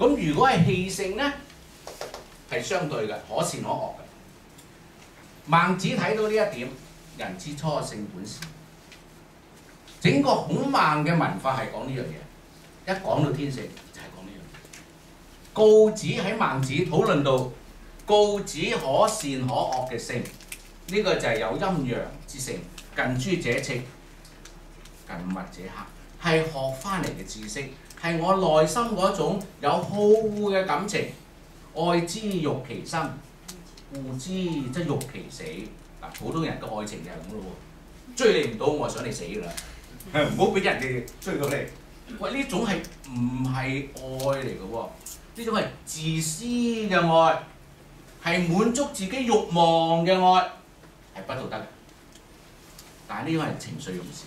咁如果係氣性咧，係相對嘅，可善可惡嘅。孟子睇到呢一點，人之初性本善。整個孔孟嘅文化係講呢樣嘢，一講到天性就係講呢樣嘢。告子喺孟子討論到告子可善可惡嘅性，呢個就係有陰陽之性，近朱者赤，近墨者黑，係學翻嚟嘅知識，係我內心嗰種有好惡嘅感情，愛之欲其生，惡之則欲其死。嗱，普通人嘅愛情就係咁咯喎，追你唔到我就想你死㗎啦，唔好俾人哋追到你。喂，呢種係唔係愛嚟嘅喎？呢種係自私嘅愛，係滿足自己慾望嘅愛，係不道德嘅。但係呢種係情緒用事，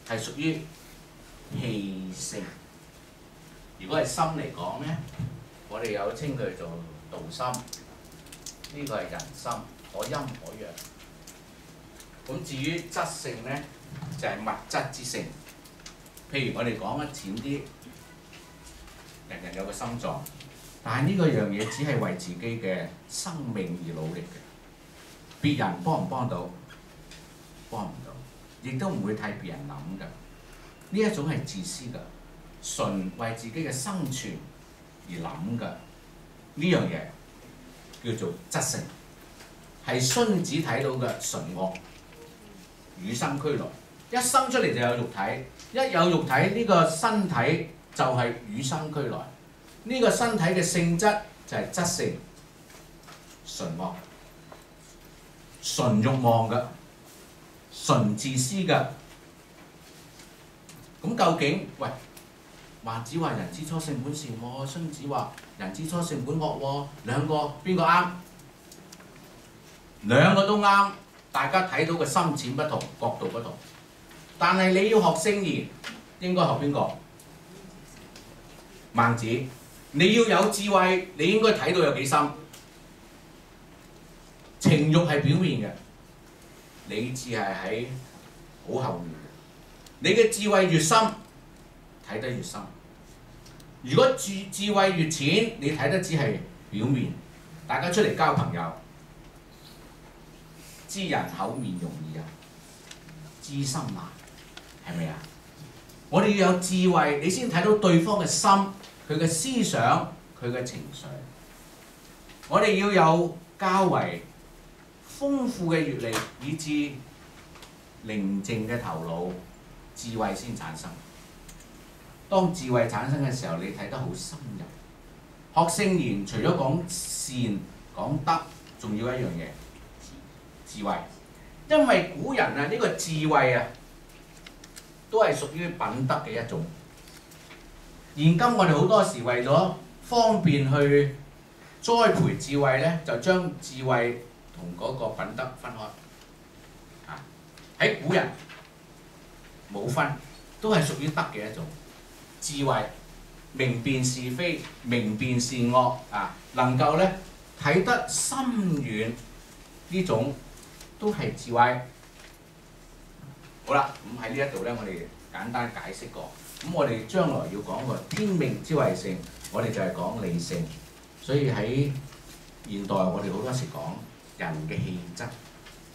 係屬於氣性。如果係心嚟講咧，我哋有稱佢做道心，呢個係人心，可陰可陽。咁至於質性咧，就係物質之性。譬如我哋講得淺啲，人人有個心臟，但係呢個樣嘢只係為自己嘅生命而努力嘅。別人幫唔幫到？幫唔到，亦都唔會替別人諗㗎。呢一種係自私㗎，純為自己嘅生存而諗㗎。呢樣嘢叫做質性，係孫子睇到嘅純惡，與生俱來。一生出嚟就有肉體，一有肉體呢個身體就係與生俱來。呢個身體嘅性質就係質性，純惡、純慾望嘅、純自私嘅。咁究竟喂，孟子話人之初性本善喎，孫子話人之初性本惡喎，兩個邊個啱？兩個都啱，大家睇到嘅深淺不同，角度不同。但係你要學聖賢，應該學邊個？孟子。你要有智慧，你應該睇到有幾深。情慾係表面嘅，理智係喺好後面嘅。你嘅智慧越深，睇得越深。如果智慧越淺，你睇得只係表面。大家出嚟交朋友，知人口面容易啊，知心難，係咪啊？我哋要有智慧，你先睇到對方嘅心，佢嘅思想，佢嘅情緒。我哋要有較為豐富嘅閲歷，以至寧靜嘅頭腦，智慧先產生。當智慧產生嘅時候，你睇得好深入。學聖賢除咗講善講德，仲要一樣嘢，智慧。因為古人啊，呢個智慧啊，都係屬於品德嘅一種。現今我哋好多時為咗方便去栽培智慧咧，就將智慧同嗰個品德分開。喺古人冇分，都係屬於德嘅一種。智慧明辨是非，明辨善惡能夠咧睇得深遠，呢種都係智慧。好啦，咁喺呢一度咧，我哋簡單解釋過。咁我哋將來要講個天命之謂性，我哋就係講理性。所以喺現代，我哋好多時講人嘅氣質，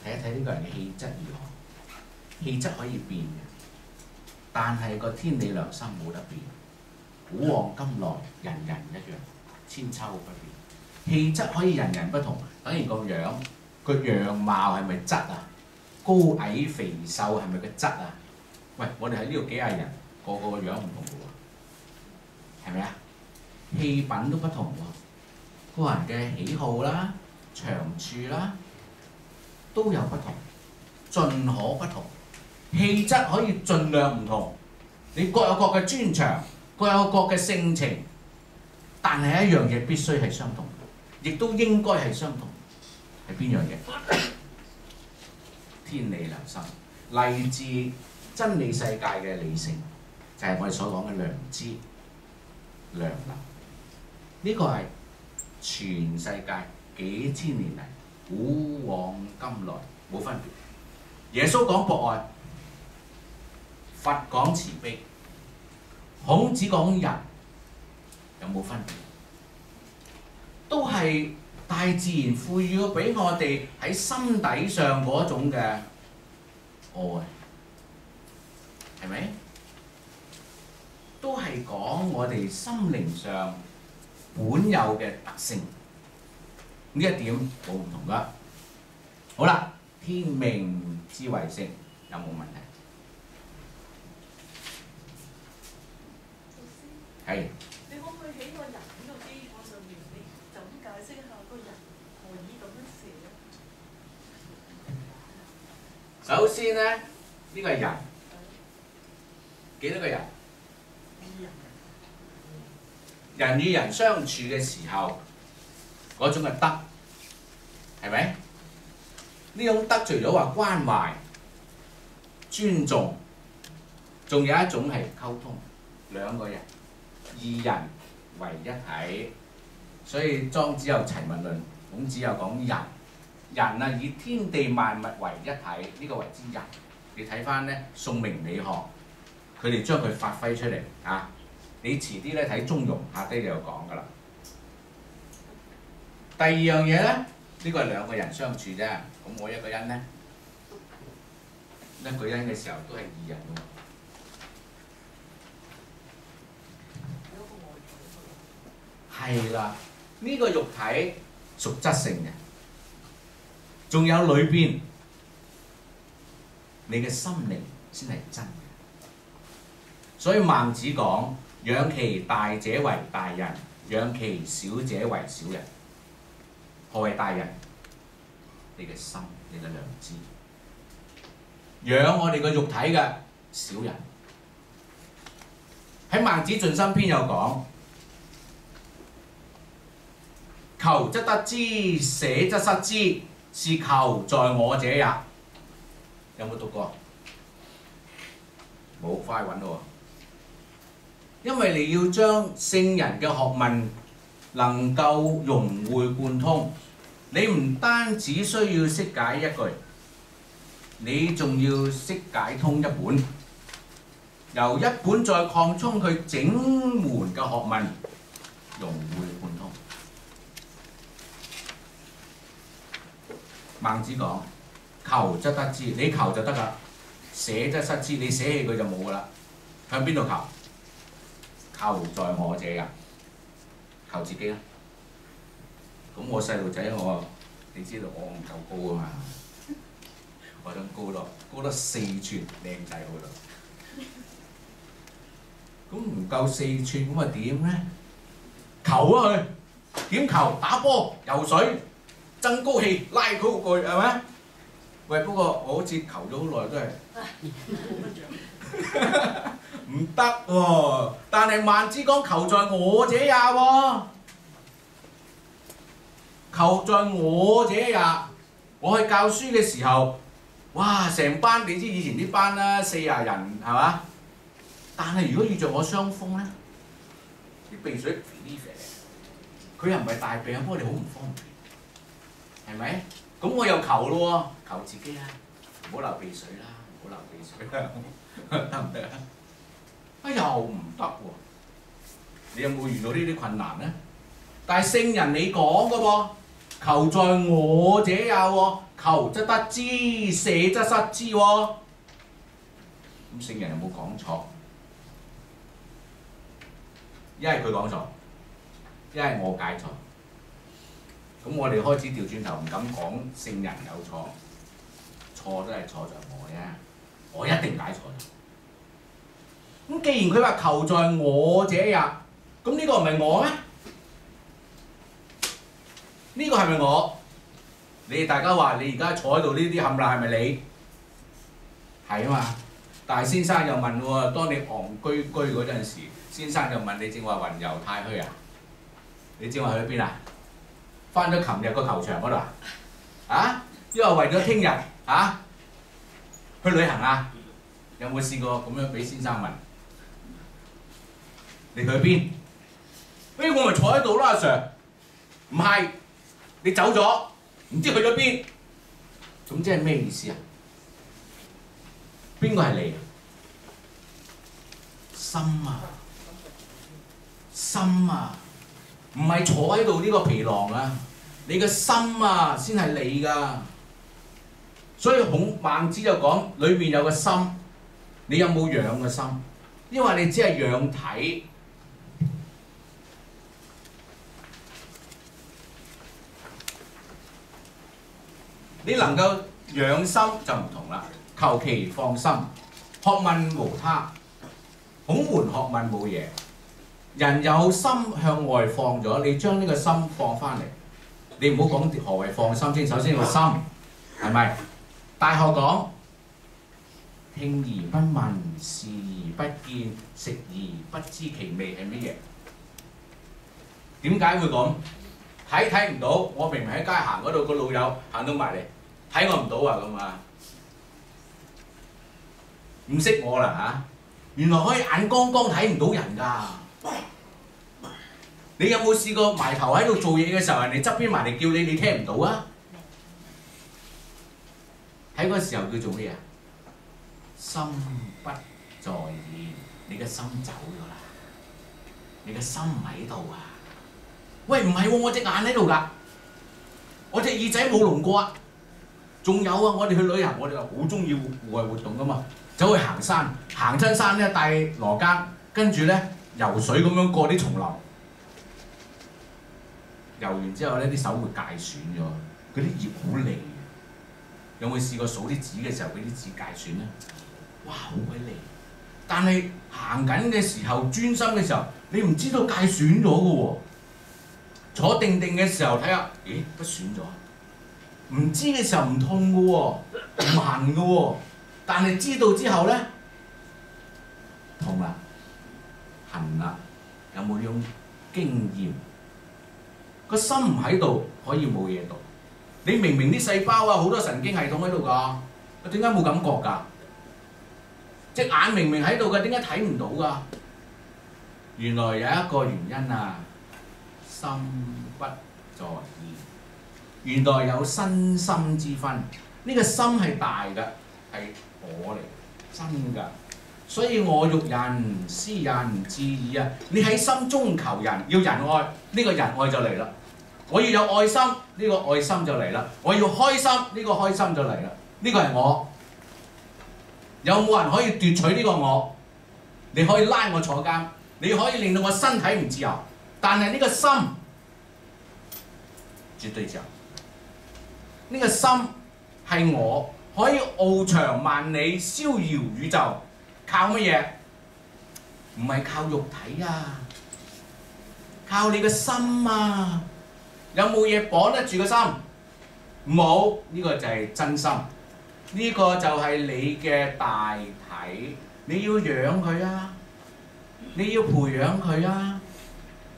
睇一睇呢個人嘅氣質如何。氣質可以變嘅，但係個天理良心冇得變。古往今來，人人一樣，千秋不變。氣質可以人人不同，等於個樣，個樣貌係咪質啊？高矮肥瘦係咪個質啊？喂，我哋喺呢度幾廿人，個個樣唔同嘅喎，係咪啊？氣品都不同喎，個人嘅喜好啦、長處啦，都有不同，盡可不同。氣質可以盡量唔同，你各有各嘅專長，各有各嘅性情，但係一樣嘢必須係相同，亦都應該係相同。係邊樣嘢？天理良心，嚟自真理世界嘅理性，就係我哋所講嘅良知、良能。呢個係全世界幾千年嚟，古往今來冇分別。耶穌講博愛，佛講慈悲，孔子講仁，有冇分別？都係大自然賦予咗俾我哋喺心底上嗰種嘅愛，係咪？都係講我哋心靈上本有嘅特性，呢一點冇唔同噶。好啦，天命之謂性有冇問題？係。你可唔可以喺個人呢個基礎上面，你就咁解釋下個人何以咁樣寫咧？首先咧，呢個係人，幾多個人？人與人相處嘅時候，嗰種嘅德，係咪？呢種德除咗話關懷、尊重，仲有一種係溝通，兩個人。二人為一體，所以莊子有齊物論，孔子有講人，人啊以天地萬物為一體，呢個為之人。你睇翻咧宋明理學，佢哋將佢發揮出嚟啊！你遲啲咧睇中庸下低就有講噶啦。第二樣嘢咧，呢個係兩個人相處啫。咁我一個人咧，一個人嘅時候都係二人喎。係啦，呢個肉體屬質性嘅，仲有裏邊你嘅心靈先係真嘅。所以孟子講：養其大者為大人，養其小者為小人。何謂大人？你嘅心，你嘅良知。養我哋個肉體嘅小人。喺孟子盡心篇有講。求則得之，捨則失之，是求在我者也。有冇讀過？冇，快揾咯喎！因為你要將聖人嘅學問能夠融會貫通，你唔單止需要識解一句，你仲要識解通一本，由一本再擴充佢整門嘅學問，融會貫通。孟子講：求則得之，你求就得㗎；捨則失之，你捨棄佢就冇㗎啦。向邊度求？求在我者㗎，求自己啦。咁我細路仔你知道我唔夠高啊嘛，我想高多4寸，靚仔好多。咁唔夠4寸咁啊點咧？求啊佢，點求？打波、游水。增高器拉高個係咪？喂，不過我好似求咗好耐都係唔得喎。但係孟子講求在我者也喎，求在我者也。我去教書嘅時候，哇！成班你知以前啲班啦，40人係嘛？但係如果遇着我傷風咧，啲鼻水佢又唔係大病，不過你好唔方便。係咪？咁我又求咯喎，求自己啦，唔好流鼻水啦，唔好流鼻水啦，得唔得啊？啊又唔得喎！你有冇遇到呢啲困難咧？但係聖人你講嘅噃，求在我者也喎，求則得之，捨則失之喎。咁聖人有冇講錯？一係佢講錯，一係我解錯。咁我哋開始調轉頭，唔敢講聖人有錯，錯都係錯在我啫，我一定解錯。咁既然佢話求在我者也，咁呢個唔係我咩？呢個係咪我？你哋大家話你而家坐喺度呢啲冚唪唥係咪你？係啊嘛。但係先生又問喎，當你戇居居嗰陣時，先生就問你正話雲遊太虛啊？你正話去咗邊啊？翻咗琴日個球場嗰度啊？啊？因為為咗聽日啊去旅行啊？有冇試過咁樣俾先生問？你去邊？我咪坐喺度啦，阿 Sir。唔係，你走咗，唔知去咗邊。咁即係咩意思啊？邊個係你？心啊！心啊，唔係坐喺度呢個皮囊啊，你嘅心啊先係你㗎。所以孟子就講裏面有個心，你有冇養個心？因為你只係養體。你能夠養心就唔同啦，求其放心，學問無他，孔門學問冇嘢。人有心向外放咗，你將呢個心放翻嚟，你唔好講何謂放心先，首先個心係咪？大學講聽而不聞，視而不見，食而不知其味係乜嘢？點解會咁？睇唔到，我明明喺街行嗰度，個老友行到埋嚟。睇我唔到啊咁啊，唔識我啦嚇！原來可以眼光光睇唔到人㗎。你有冇試過埋頭喺度做嘢嘅時候，人哋側邊埋嚟叫你，你聽唔到啊？喺嗰個時候叫做咩啊？心不在焉，你嘅心走咗啦，你嘅心唔喺度啊！喂，唔係喎，我隻眼喺度㗎，我隻耳仔冇聾過啊！仲有啊！我哋去旅行，我哋好中意戶外活動噶嘛，走去行山，行親山咧帶羅庚，跟住咧游水咁樣過啲叢林，游完之後咧啲手會界損咗，嗰啲葉好利。有冇試過數啲紙嘅時候，俾啲紙界損咧？哇，好鬼利！但係行緊嘅時候，專心嘅時候，你唔知道界損咗嘅喎。坐定嘅時候睇下，咦，都損咗。唔知嘅時候唔痛嘅喎，唔痕嘅喎，但係知道之後咧，痛啦，痕啦，有冇呢種經驗？個心唔喺度，可以冇嘢讀。你明明啲細胞啊，好多神經系統喺度㗎，點解冇感覺㗎？隻眼明明喺度㗎，點解睇唔到㗎？原來有一個原因啊，心不在焉。原來有身心之分，呢個心係大嘅，係我嚟，真㗎。所以我欲人，斯人至矣啊！你喺心中求人，要仁愛，呢個仁愛就嚟啦。我要有愛心，呢個愛心就嚟啦。我要開心，呢個開心就嚟啦。呢個係我。有冇人可以奪取呢個我？你可以拉我坐監，你可以令到我身體唔自由，但係呢個心絕對自由。呢個心係我，可以翱翔萬里，逍遙宇宙。靠乜嘢？唔係靠肉體啊，靠你個心啊！有冇嘢綁得住個心？冇，呢個就係真心。呢個就係你嘅大體，你要養佢啊，你要培養佢啊，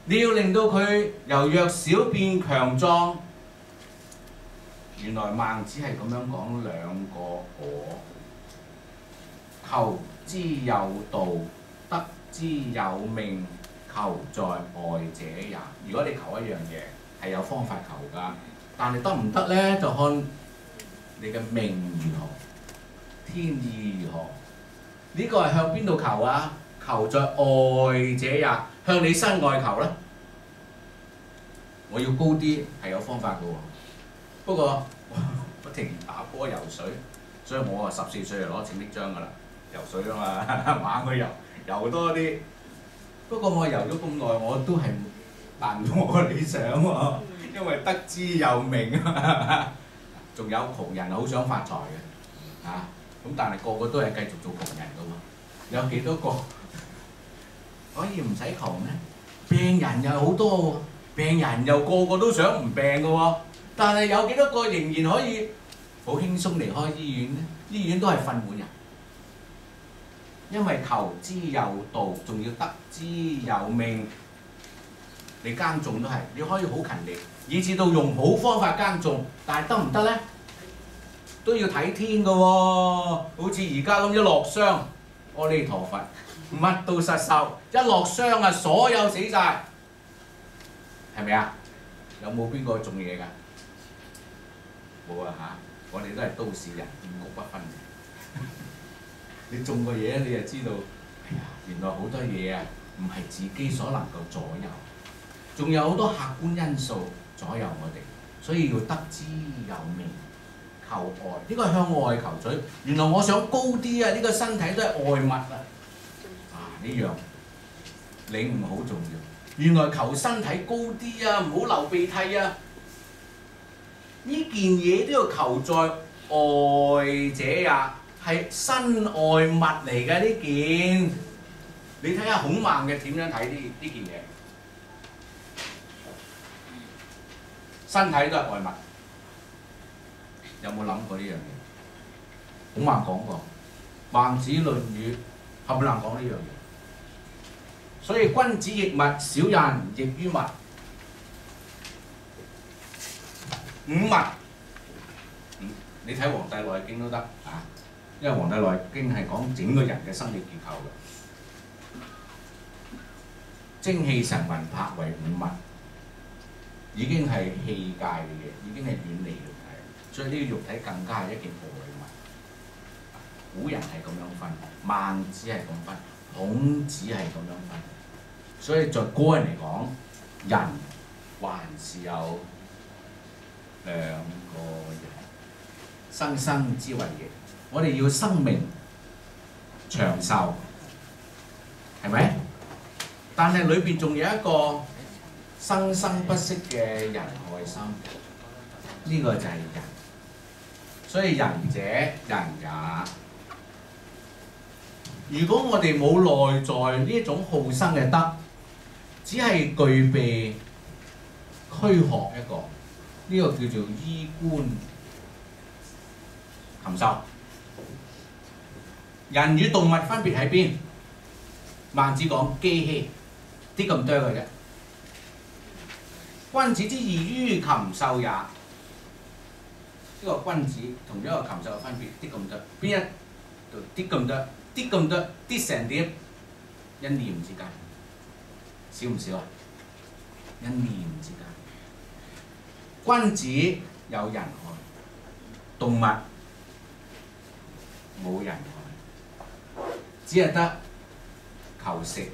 你要令到佢由弱小變強壯。原來孟子係咁樣講兩個我，求之有道，得之有命，求在外者也。如果你求一樣嘢係有方法求㗎，但係得唔得咧？就看你嘅命如何，天意如何。呢個係向邊度求啊？求在外者也，向你身外求啦。我要高啲係有方法㗎喎。不過不停打波游水，所以我14歲就攞拯溺章㗎啦，游水啊嘛，猛去游多啲。不過我游咗咁耐，我都係達唔到我嘅理想喎，因為得之有命啊。仲有窮人好想發財嘅嚇，咁但係個個都係繼續做窮人㗎喎。有幾多個可以唔使窮呢？病人又好多喎，病人又個個都想唔病㗎喎。但係有幾多個仍然可以好輕鬆離開醫院呢？醫院都係瞓滿人，因為求之有道，仲要得之有命。你耕種都係，你可以好勤力，以至到用好方法耕種，但係得唔得呢？都要睇天㗎喎。好似而家咁一落霜，阿彌陀佛，乜都失收，一落霜啊，所有死晒，係咪啊？有冇邊個種嘢㗎？冇啊嚇！我哋都係都市人，五穀不分。你種個嘢你就知道，哎呀，原來好多嘢啊，唔係自己所能夠左右，仲有好多客觀因素左右我哋，所以要得之有命，求外，呢個係向外求取。原來我想高啲啊！呢個身體都係外物啊！呢樣領悟好重要。原來求身體高啲啊，唔好流鼻涕啊！呢件嘢都要求在外者也，係身外物嚟嘅呢件。你睇下孔孟嘅點樣睇呢件嘢？身體都係外物，有冇諗過呢樣嘢？孔孟講過，孟子《論語》冚唪唥講呢樣嘢。所以君子亦物，小人亦於物。五物，你睇《黃帝內經》都得啊，因為《黃帝內經》係講整個人嘅生理結構嘅。精氣神魂魄為五物，已經係氣界嘅嘢，已經係遠離肉體，所以呢個肉體更加係一件外物。古人係咁樣分，孟子係咁分，孔子係咁樣分。所以在個人嚟講，人還是有兩個人，生生之謂也。我哋要生命長壽，係咪？但係裏邊仲有一個生生不息嘅仁愛心，呢個就係人。所以仁者人也。如果我哋冇內在呢一種好生嘅德，只係具備軀殼一個，呢個叫做衣冠禽獸。人與動物分別喺邊？孟子講機器。啲咁多嘅啫。君子之異於禽獸也。呢個君子同一個禽獸嘅分別，啲咁多。邊一度啲咁多？啲咁多，啲成點？一念之間，少唔少啊？一念之間。君子有仁愛，動物冇仁愛，只係得求食。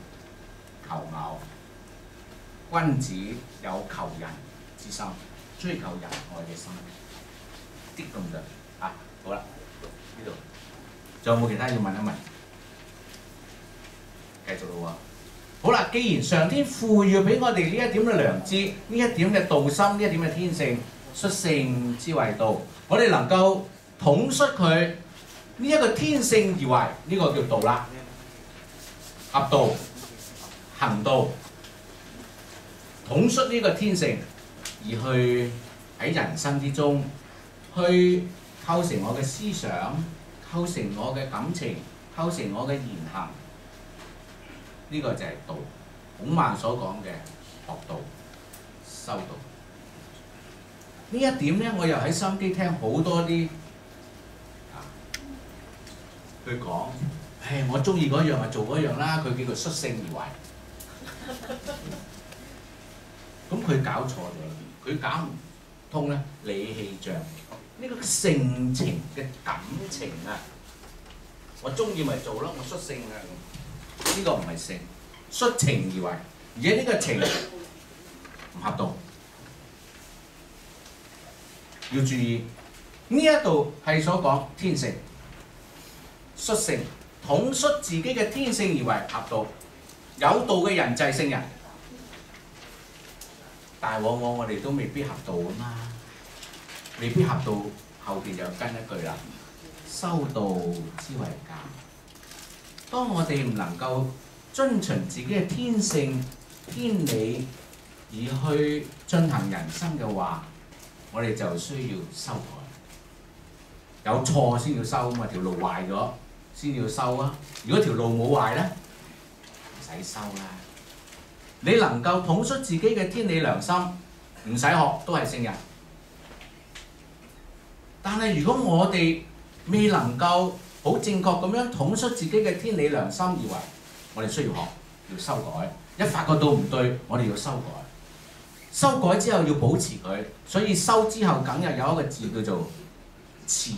求偶，君子有求人之心，追求仁愛嘅心，啲咁多啊！好啦，呢度仲有冇其他要問一問？繼續咯喎！好啦，既然上天賦予俾我哋呢一點嘅良知，呢一點嘅道心，呢一點嘅天性，率性之謂道，我哋能夠統率佢呢一個天性而為，呢個叫道啦，合道。行道，統率呢個天性，而去喺人生之中，去構成我嘅思想，構成我嘅感情，構成我嘅言行，呢個就係道。孔孟所講嘅學道、修道。呢一點咧，我又喺心機聽好多啲佢講，我中意嗰樣就做嗰樣啦，佢叫做率性而為。咁佢搞錯咗啦，佢搞唔通咧理氣象呢個性情嘅感情啊！我中意咪做咯，我率性啊！呢個唔係性，率情而為，而且呢個情唔合道，要注意呢一度係所講天性、率性，統率自己嘅天性而為合道。有道嘅人就係聖人，但係往往我哋都未必合道啊嘛，未必合道，後邊就跟一句啦，修道之為鑑。當我哋唔能夠遵循自己嘅天性、天理而去進行人生嘅話，我哋就需要修改。有錯先要修啊嘛，條路壞咗先要修啊。如果條路冇壞咧，唔使修啦！你能夠統率自己嘅天理良心，唔使學都係聖人。但係如果我哋未能夠好正確咁樣統率自己嘅天理良心而為，我哋需要學，要修改。一發覺到唔對，我哋要修改。修改之後要保持佢，所以修之後梗係有一個字叫做持。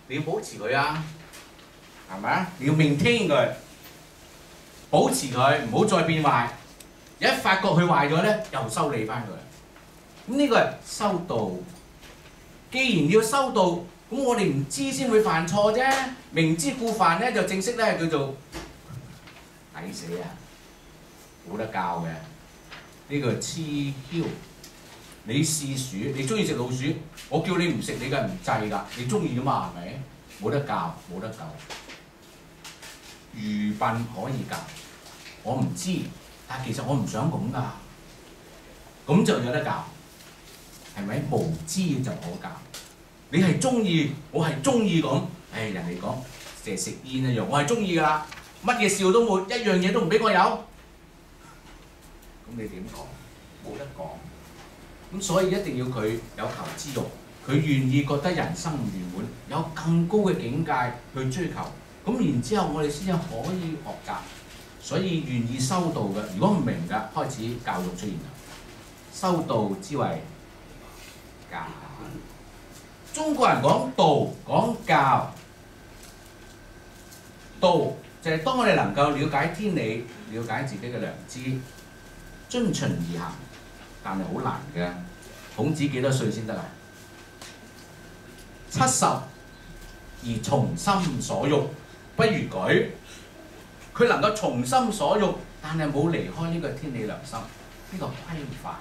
你要保持佢啊！係咪啊？你要 maintain 佢，保持佢，唔好再變壞。一發覺佢壞咗咧，又修理翻佢。咁呢個係修道。既然要修道，咁我哋唔知先會犯錯啫。明知故犯咧，就正式咧叫做抵死啊！冇得教嘅。呢個係痴囂。你試鼠，你中意食老鼠，我叫你唔食，你梗係唔制㗎。你中意㗎嘛，係咪？冇得教，冇得救。愚笨可以教，我唔知，但其實我唔想咁㗎。咁就有得教，係咪？無知就可教。你係中意，我係中意咁。人哋講成日食煙一樣，我係中意㗎啦。乜嘢笑都冇，一樣嘢都唔俾我有。咁你點講？冇得講。咁所以一定要佢有求知欲，佢願意覺得人生唔圓滿，有更高嘅境界去追求。咁然之後，我哋先至可以學習。所以願意修道嘅，如果唔明嘅，開始教育出現啦。修道之謂教。中國人講道講教，道就係當我哋能夠了解天理、了解自己嘅良知，遵循而行。但係好難嘅。孔子幾多歲先得啊？70而從心所欲，不如舉。佢能夠從心所欲，但係冇離開呢個天理良心，呢個規範。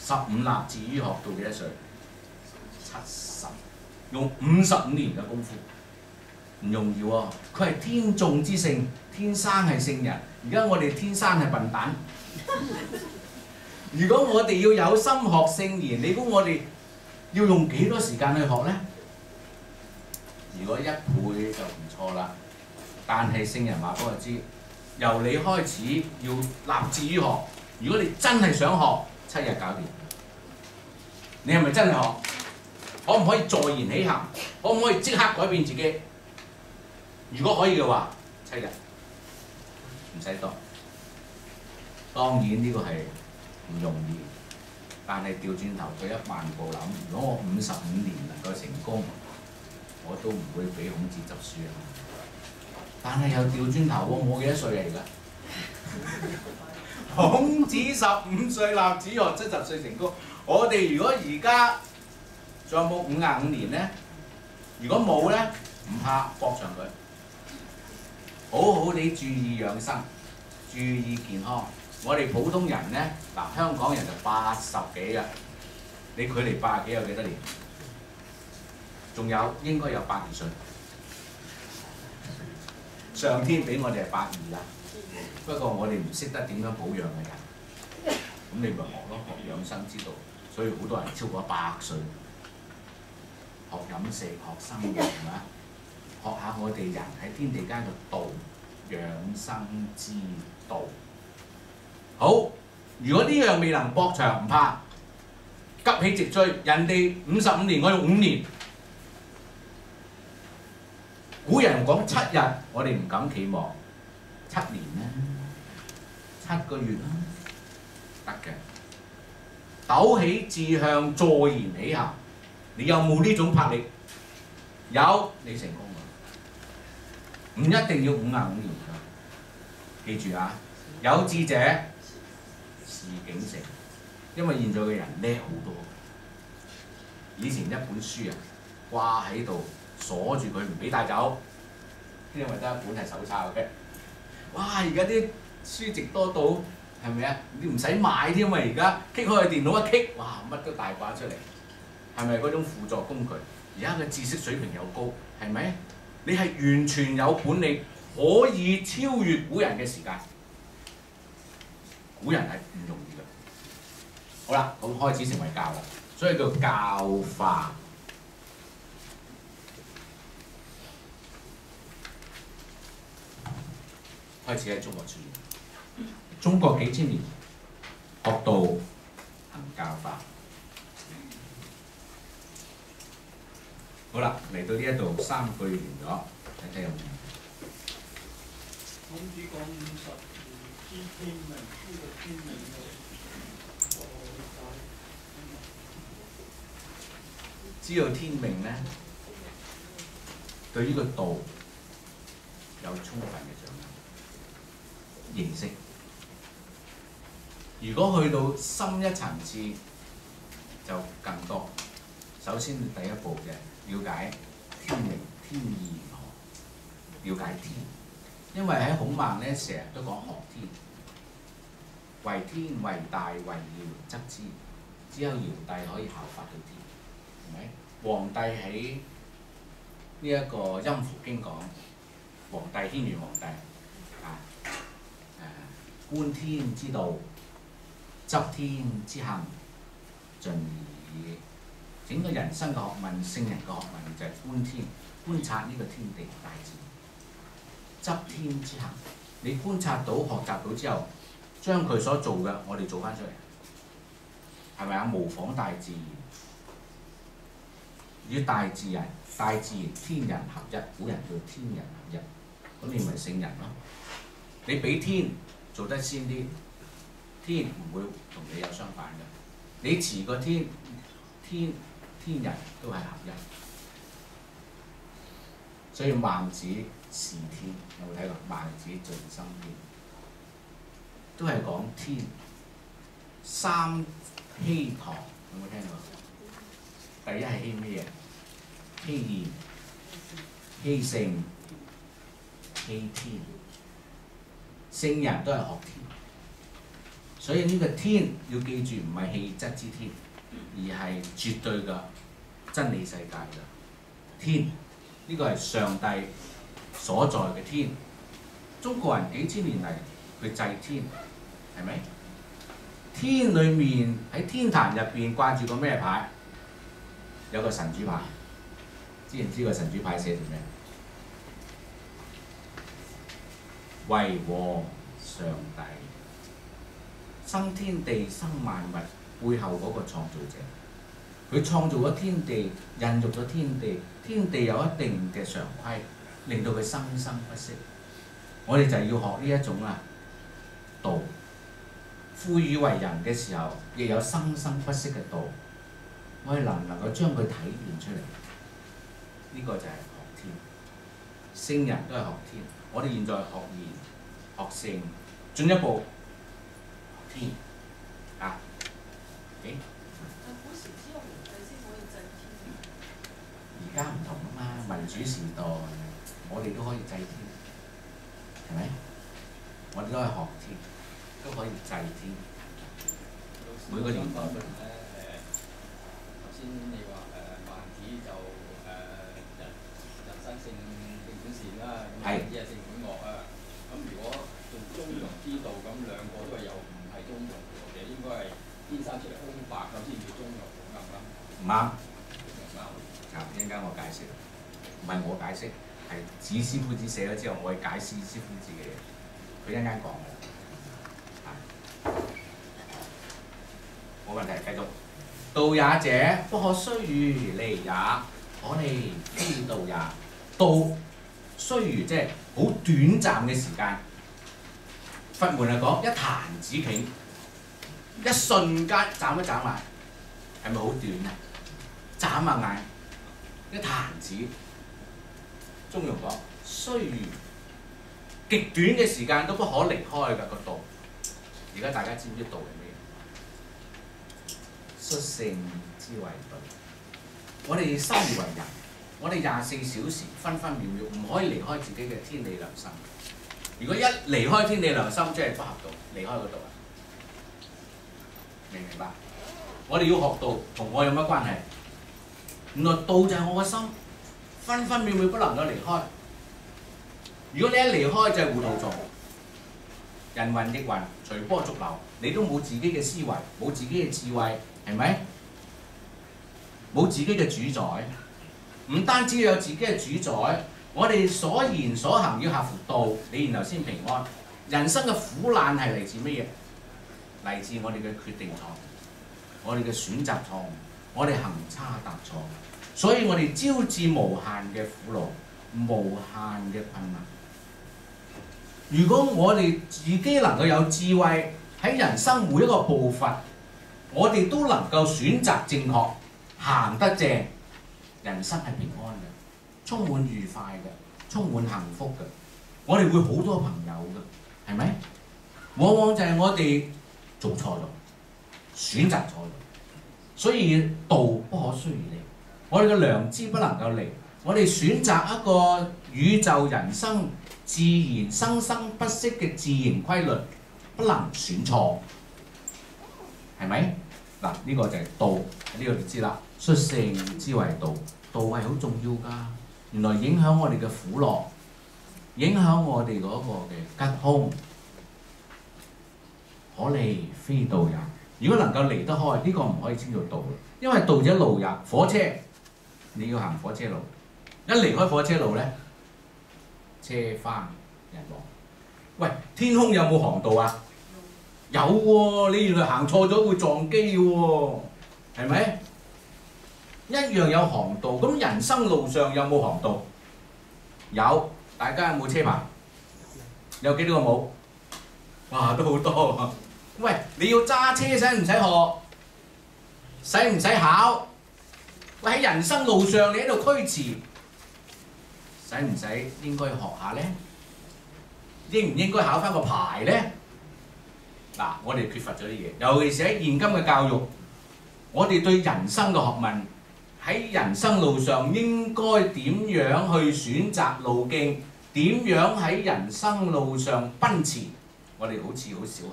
15立志於學到幾多歲？70，用55年嘅功夫，唔容易喎。佢係天縱之聖，天生係聖人。而家我哋天生係笨蛋。如果我哋要有心學聖賢，你估我哋要用幾多時間去學呢？如果1倍就唔錯啦。但係聖人話俾我知，由你開始要立志於學。如果你真係想學，7日搞掂。你係咪真係學？可唔可以坐言起行？可唔可以即刻改變自己？如果可以嘅話，7日唔使多。當然呢個係唔容易，但係調轉頭退1萬步諗，如果我55年能夠成功，我都唔會俾孔子執輸啊！但係又調轉頭喎，我幾多歲啊而家？孔子15歲立志學，70歲成功。我哋如果而家仲有冇55年呢？如果冇呢，唔怕搏上佢，好好地注意養生，注意健康。我哋普通人呢，嗱香港人就80幾啊，你距離80幾有幾多年？仲有應該有82歲。上天俾我哋係82啦，不過我哋唔識得點樣保養嘅人，咁你咪學咯，學養生之道。所以好多人超過100歲，學飲食、學生活係咪？學下我哋人喺天地間嘅道，養生之道。好，如果呢樣未能搏長唔怕，急起直追。人哋55年，我用5年。古人講7日，我哋唔敢期望7年啦，7個月啦，得嘅。抖起志向，坐言起行。你有冇呢種魄力？有，你成功啦。唔一定要55年㗎。記住啊，有志者事竟成。因為現在嘅人叻好多。以前一本書啊，掛喺度鎖住佢唔俾帶走，因為得一本係手抄嘅。哇！而家啲書籍多到係咪啊？你唔使買添啊！而家棘開個電腦一棘，哇！乜都大掛出嚟，係咪嗰種輔助工具？而家嘅知識水平又高，係咪？你係完全有本領，可以超越古人嘅時間。古人係唔容易嘅。好啦，咁開始成為教啦，所以叫教化。開始喺中國出現。中國幾千年學道行教化。好啦，嚟到呢一度3句完咗，睇睇有冇。孔子講50年知天命，呢個天命知道天命咧，對呢個道有充分嘅掌握。認識。如果去到深一層次，就更多。首先第一步嘅了解天命、天意如何，了解天。因為喺孔孟咧，成日都講學天，為天為大為堯則之，只有堯帝可以效法到天，係咪？黃帝喺呢一個陰符經講，黃帝軒轅黃帝啊觀天之道，執天之行，盡矣。整個人生嘅學問，聖人嘅學問就係觀天，觀察呢個天地大自然，執天之行。你觀察到、學習到之後，將佢所做嘅，我哋做翻出嚟，係咪啊？模仿大自然，與大自然天人合一，古人叫天人合一，咁你咪聖人咯。你比天做得先啲，天唔會同你有相反嘅。你遲過天人都係合一。所以孟子視天，有冇睇過？孟子盡心篇都係講天。三希堂有冇聽過？第一係希咩嘢？希賢、希聖、希天。聖人都係學天，所以呢個天要記住，唔係氣質之天，而係絕對嘅真理世界嘅天。呢個係上帝所在嘅天。中國人幾千年嚟佢祭天，係咪？天裏面喺天壇入邊掛住個咩牌？有個神主牌。知唔知個神主牌寫住咩？為和上帝，生天地生萬物，背後嗰個創造者，佢創造咗天地，孕育咗天地，天地有一定嘅常規，令到佢生生不息。我哋就係要學呢一種道，賦予為人嘅時候，亦有生生不息嘅道。我哋能唔能夠將佢體現出嚟？呢個就係學天。聖人都係學天。我哋現在學義、學聖，進一步學天啊！古時只有皇帝先可以祭天。而家唔同啊嘛，民主時代，我哋都可以祭天，係咪？我哋都係學天，都可以祭天。每個年代不同。頭先你話孟子就人生性本善啦，咁孟子係性本惡啊。咁如果用中庸之道，咁兩個都係有唔係中庸嘅，其實應該係天生出嚟空白咁先叫中庸，啱唔啱？唔啱。唔啱。一陣間我解釋，唔係我解釋，係子師夫子寫咗之後，我去解師師夫子嘅嘢。佢一陣間講嘅。冇問題，繼續。道也者，不可須臾離也。可離非道也。道須臾即係好短暫嘅時間。佛門嚟講，一彈指頃，一瞬間眨一眨眼，係咪好短啊？眨下眼，一彈指。中庸講須臾，極短嘅時間都不可離開㗎個道。而家大家知唔知道係咩？率性之為道。我哋生而為人，我哋24小時分分秒秒唔可以離開自己嘅天理良心。如果一離開天理良心，即係不合道，離開嗰度啊！明唔明白？我哋要學道，同我有乜關係？原來道就係我個心，分分秒秒不能夠離開。如果你一離開就係糊塗蟲，人云亦云，隨波逐流，你都冇自己嘅思維，冇自己嘅智慧，係咪？冇自己嘅主宰，唔單止要有自己嘅主宰，我哋所言所行要合乎道，你然後先平安。人生嘅苦難係嚟自乜嘢？嚟自我哋嘅決定錯誤，我哋嘅選擇錯誤，我哋行差踏錯，所以我哋招致無限嘅苦惱，無限嘅困難。如果我哋自己能夠有智慧，喺人生每一個步伐，我哋都能夠選擇正確，行得正，人生係平安嘅，充滿愉快嘅，充滿幸福嘅。我哋會好多朋友嘅，係咪？往往就係我哋做錯咗，選擇錯咗。所以道不可須而離，我哋嘅良知不能夠離。我哋選擇一個宇宙人生自然生生不息嘅自然規律，不能選錯，係咪？嗱，呢個就係道，呢個就知啦。率性之為道，道係好重要㗎。原來影響我哋嘅苦樂，影響我哋嗰個嘅吉凶，可離非道也。如果能夠離得開，呢個唔可以稱做道，因為道者路也。火車你要行火車路，一離開火車路咧，車翻人亡。喂，天空有冇航道啊？有喎，你原來行錯咗會撞機嘅喎，係咪？一樣有航道，咁人生路上有冇航道？有，大家有冇車牌？有幾多個冇？哇，都好多。喂，你要揸車使唔使學？使唔使考？喂，喺人生路上你喺度驅馳，使唔使應該學下咧？應唔應該考翻個牌咧？嗱，我哋缺乏咗啲嘢，尤其是喺現今嘅教育，我哋對人生嘅學問喺人生路上應該點樣去選擇路徑，點樣喺人生路上奔馳，我哋好似好少學。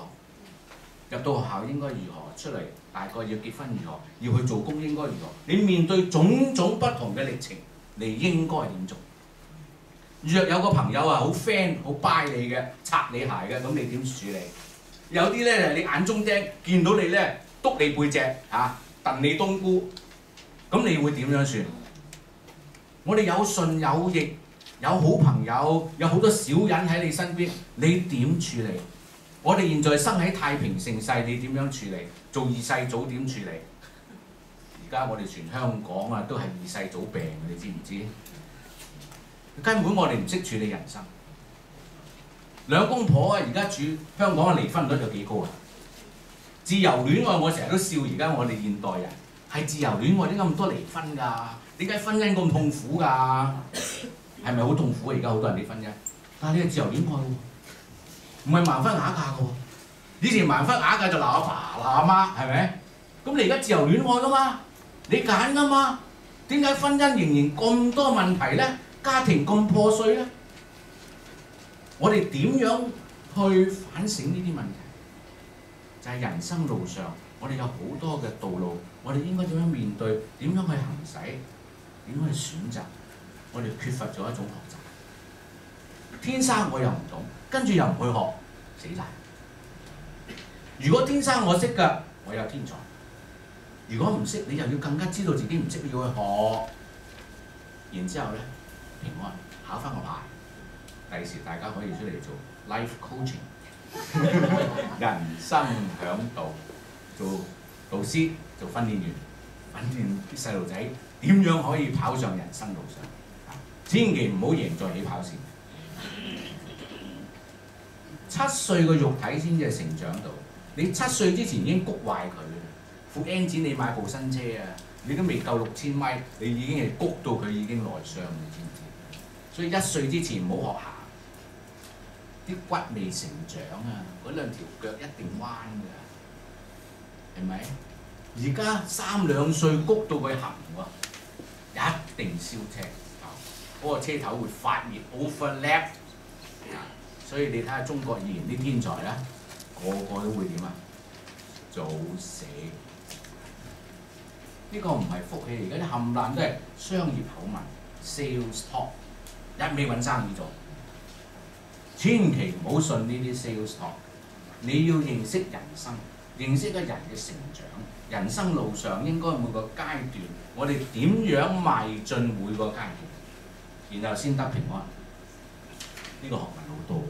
入到學校應該如何？出嚟大概要結婚如何？要去做工應該如何？你面對種種不同嘅歷程，你應該點做？若有個朋友啊，好 friend 好 buy 你嘅，擦你鞋嘅，咁你點處理？有啲咧，你眼中釘，見到你咧篤你背脊嚇，燉你冬菇，咁你會點樣算？我哋有順有逆，有好朋友，有好多小人喺你身邊，你點處理？我哋現在生喺太平盛世，你點樣處理？做二世祖點處理？而家我哋全香港啊，都係二世祖病，你知唔知？根本我哋唔識處理人生。兩公婆啊，而家香港嘅離婚率有幾高啊？自由戀愛我成日都笑，而家我哋現代人係自由戀愛，點解咁多離婚㗎？點解婚姻咁痛苦㗎？係咪好痛苦啊？而家好多人離婚啫，但係你係自由戀愛喎。唔係盲婚啞嫁嘅喎，以前盲婚啞嫁就鬧阿爸鬧阿媽，係咪？咁你而家自由戀愛㗎嘛，你揀㗎嘛，點解婚姻仍然咁多問題咧？家庭咁破碎咧？我哋點樣去反省呢啲問題？就係人生路上，我哋有好多嘅道路，我哋應該點樣面對？點樣去行使？點樣去選擇？我哋缺乏咗一種學習。天生我又唔懂。跟住又唔去學，死晒。如果天生我識㗎，我有天才；如果唔識，你又要更加知道自己唔識，要去學。然之後咧，平安考翻個牌，第時大家可以出嚟做 life coaching， 人生嚮導，做導師、做訓練員，訓練啲細路仔點樣可以跑上人生路上。千祈唔好贏在起跑線。7歲嘅肉體先至係成長到，你7歲之前已經谷壞佢啦。副 engine 你買部新車啊，你都未夠6000米，你已經係谷到佢已經內傷，你知唔知？所以1歲之前唔好學行，啲骨未成長啊，嗰兩條腳一定彎㗎，係咪？而家3、2歲谷到佢行喎，一定燒車，嗰個車頭會發熱 overlap。所以你睇下中國以前啲天才啦，個個都會點啊？早死！呢個唔係福氣，而家啲冚唪唥都係商業口吻 ，sales talk， 一味揾生意做。千祈唔好信呢啲 sales talk。你要認識人生，認識一個人嘅成長，人生路上應該每個階段，我哋點樣邁進每個階段，然後先得平安。呢個學問好多。